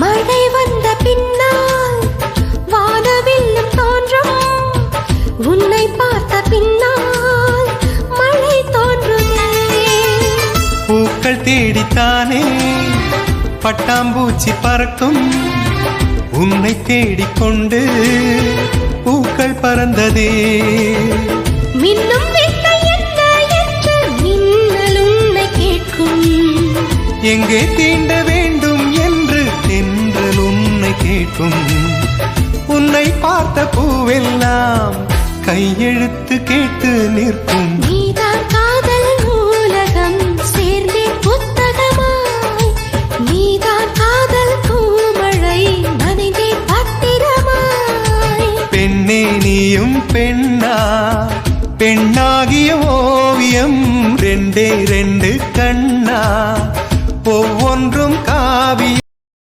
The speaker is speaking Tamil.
மழை வந்த பின்னால் வானவில்லும் தோன்றும், உன்னை பார்த்த பின்னால் மழை தோன்றுமே. பூக்கள் தேடித்தானே பட்டாம்பூச்சி பறக்கும், உன்னை தேடிக்கொண்டு பூக்கள் பறந்ததே. மின்னும் வித்தை என்ன என்று மின்னல் உன்னை கேட்கும், எங்கே தீண்ட வேண்டும் என்று தென்றல் உன்னை கேட்கும். உன்னை பார்த்த பூவெல்லாம் கையெழுத்து கேட்டு நிற்கும். நீதான் காதல் நூலகம் சேர்ந்தே புத்தகமாய், நீதான் காதல் பூமழை நனைந்தே பத்திரமாய். பெண்ணே நீயும் பெண்ணா, பெண்ணாகிய ஓவியம் ரெண்டே ரெண்டு கண்ணா, ஒவ்வொன்றும் காவியம்.